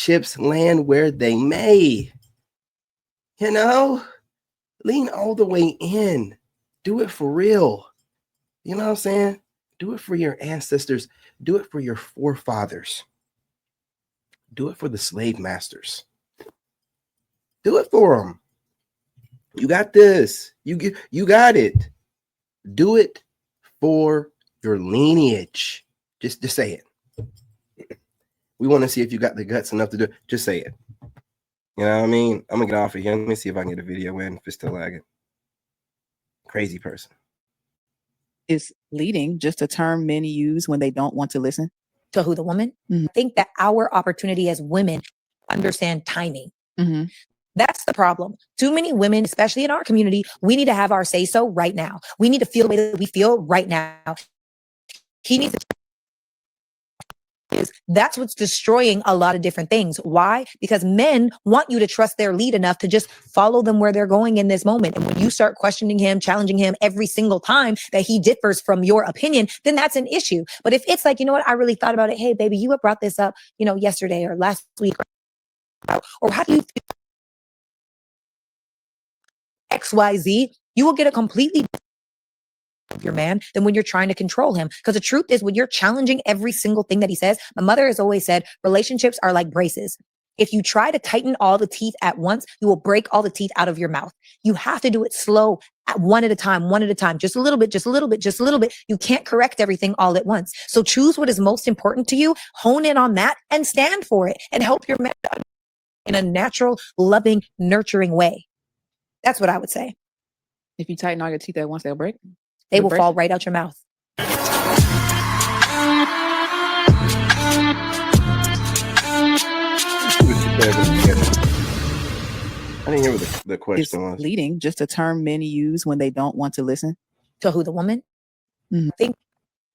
chips land where they may. You know, lean all the way in. Do it for real. You know what I'm saying? Do it for your ancestors. Do it for your forefathers. Do it for the slave masters. Do it for them. You got this. You got it. Do it for your lineage. Just say it. We want to see if you got the guts enough to do it. Just say it. You know what I mean? I'm gonna get off of here. Let me see if I can get a video in if it's still lagging. Crazy person. Is leading just a term men use when they don't want to listen? To who, the woman? Mhm. I think that our opportunity as women understand timing. Mm-hmm. That's the problem. Too many women, especially in our community, we need to have our say so right now. We need to feel the way that we feel right now. He needs to. That's what's destroying a lot of different things. Why? Because men want you to trust their lead enough to just follow them where they're going in this moment. And when you start questioning him, challenging him every single time that he differs from your opinion, then that's an issue. But if it's like, you know what, I really thought about it. Hey, baby, you had brought this up, yesterday or last week, or how do you feel? XYZ, you will get a completely your man than when you're trying to control him. Because the truth is, when you're challenging every single thing that he says, my mother has always said, relationships are like braces. If you try to tighten all the teeth at once, you will break all the teeth out of your mouth. You have to do it slow, one at a time, just a little bit, just a little bit, just a little bit. You can't correct everything all at once. So choose what is most important to you, hone in on that, and stand for it, and help your man in a natural, loving, nurturing way. That's what I would say. If you tighten all your teeth at once, they'll break. They will fall right out your mouth. I didn't hear what the question was. Leading just a term men use when they don't want to listen? To who, the woman? Mm-hmm. I think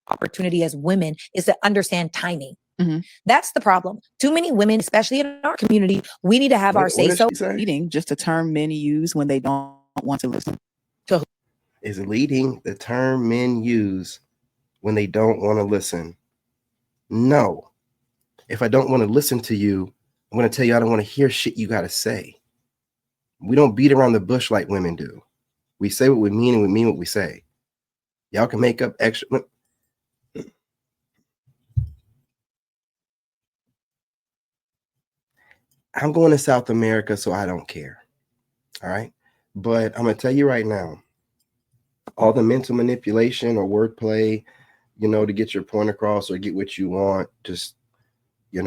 opportunity as women is to understand timing. Mm-hmm. That's the problem. Too many women, especially in our community, we need to have our say so. Leading just a term men use when they don't want to listen. To who? Is leading the term men use when they don't want to listen? No. If I don't want to listen to you, I'm going to tell you I don't want to hear shit you got to say. We don't beat around the bush like women do. We say what we mean and we mean what we say. Y'all can make up extra. I'm going to South America, so I don't care. All right. But I'm going to tell you right now, all the mental manipulation or wordplay, to get your point across or get what you want, just, you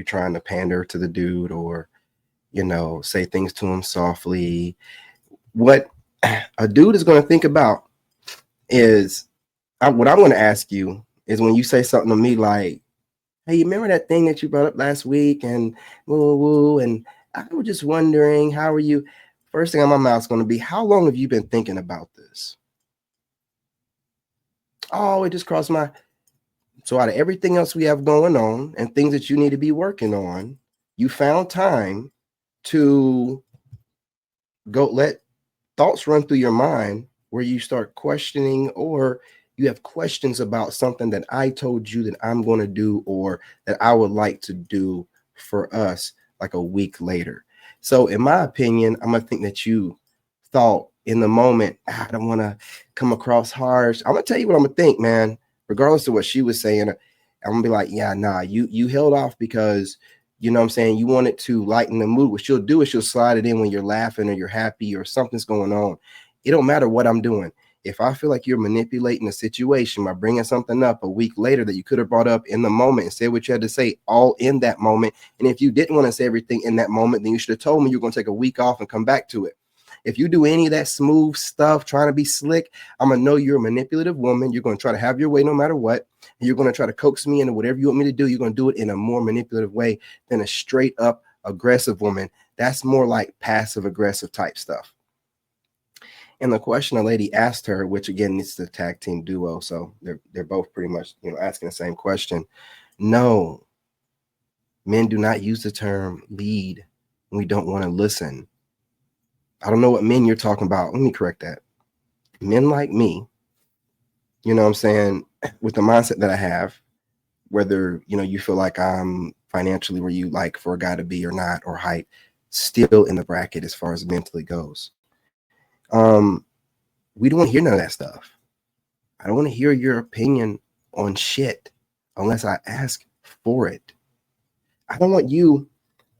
trying to pander to the dude or, say things to him softly. What a dude is going to think about is what I'm going to ask you is when you say something to me like, hey, you remember that thing that you brought up last week and woo, and I was just wondering, how are you? First thing on my mouth is going to be, how long have you been thinking about this? Oh, it just crossed my. So out of everything else we have going on and things that you need to be working on, you found time to go let thoughts run through your mind where you start questioning or you have questions about something that I told you that I'm going to do or that I would like to do for us like a week later. So in my opinion, I'm going to think that you thought in the moment, I don't want to come across harsh. I'm going to tell you what I'm going to think, man, regardless of what she was saying. I'm going to be like, yeah, nah, you held off because, you know what I'm saying, you wanted to lighten the mood. What she'll do is she'll slide it in when you're laughing or you're happy or something's going on. It don't matter what I'm doing. If I feel like you're manipulating the situation by bringing something up a week later that you could have brought up in the moment and said what you had to say all in that moment. And if you didn't want to say everything in that moment, then you should have told me you're going to take a week off and come back to it. If you do any of that smooth stuff, trying to be slick, I'm going to know you're a manipulative woman. You're going to try to have your way no matter what. And you're going to try to coax me into whatever you want me to do. You're going to do it in a more manipulative way than a straight up aggressive woman. That's more like passive aggressive type stuff. And the question a lady asked her, which again, it's the tag team duo. So they're both pretty much, asking the same question. No, men do not use the term lead when we don't want to listen. I don't know what men you're talking about. Let me correct that. Men like me, you know what I'm saying, with the mindset that I have, whether, you know, you feel like I'm financially where you like for a guy to be or not, or height, still in the bracket as far as mentally goes. We don't want to hear none of that stuff. I don't want to hear your opinion on shit unless I ask for it. I don't want you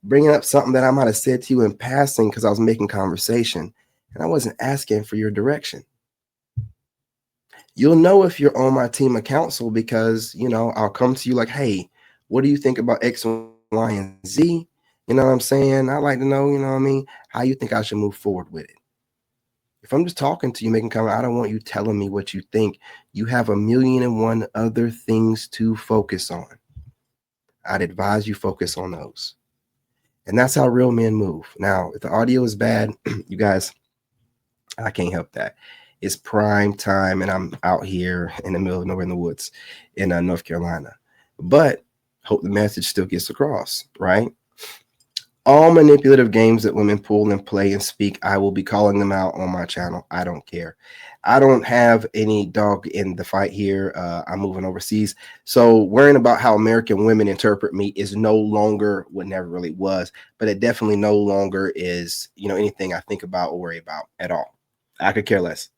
bringing up something that I might have said to you in passing because I was making conversation and I wasn't asking for your direction. You'll know if you're on my team of counsel because, you know, I'll come to you like, hey, what do you think about X, Y, and Z? You know what I'm saying? I like to know, you know what I mean, how you think I should move forward with it. If I'm just talking to you, making comment, I don't want you telling me what you think. You have 1,000,001 other things to focus on. I'd advise you focus on those. And that's how real men move. Now, if the audio is bad, you guys, I can't help that. It's prime time, and I'm out here in the middle of nowhere in the woods in North Carolina. But hope the message still gets across, right? All manipulative games that women pull and play and speak, I will be calling them out on my channel. I don't care. I don't have any dog in the fight here. I'm moving overseas. So worrying about how American women interpret me is no longer what never really was, but it definitely no longer is, you know, anything I think about or worry about at all. I could care less.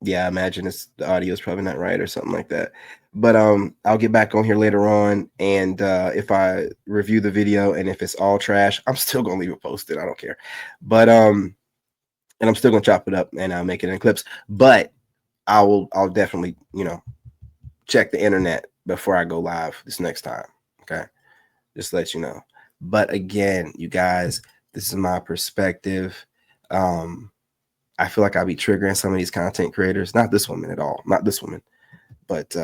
Yeah, I imagine the audio is probably not right or something like that. But I'll get back on here later on, and if I review the video and if it's all trash, I'm still gonna leave it posted. I don't care. But and I'm still gonna chop it up and I'll make it in clips. But I'll definitely, you know, check the internet before I go live this next time. Okay, just to let you know. But again, you guys, this is my perspective. I feel like I'll be triggering some of these content creators. Not this woman at all. Not this woman. But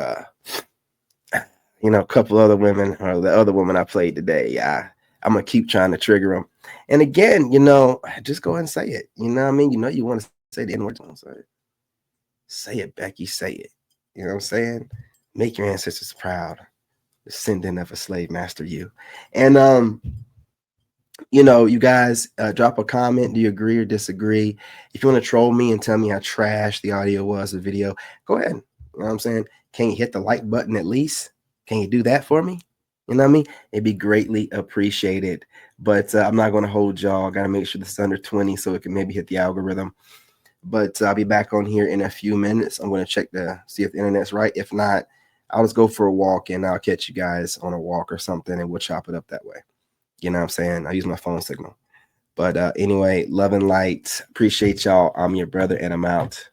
you know, a couple other women, or the other woman I played today. Yeah, I'm gonna keep trying to trigger them. And again, you know, just go ahead and say it. You know what I mean? You know, you want to say the N-word, say it, Becky. Say it. You know what I'm saying? Make your ancestors proud. Descendant of a slave master, you. And you know, you guys, drop a comment. Do you agree or disagree? If you want to troll me and tell me how trash the audio was, the video, go ahead. You know what I'm saying? Can you hit the like button at least? Can you do that for me? You know what I mean? It'd be greatly appreciated. But I'm not going to hold y'all. I got to make sure this is under 20 so it can maybe hit the algorithm. But I'll be back on here in a few minutes. I'm going to check to see if the internet's right. If not, I'll just go for a walk and I'll catch you guys on a walk or something and we'll chop it up that way. You know what I'm saying? I use my phone signal. But anyway, love and light. Appreciate y'all. I'm your brother and I'm out.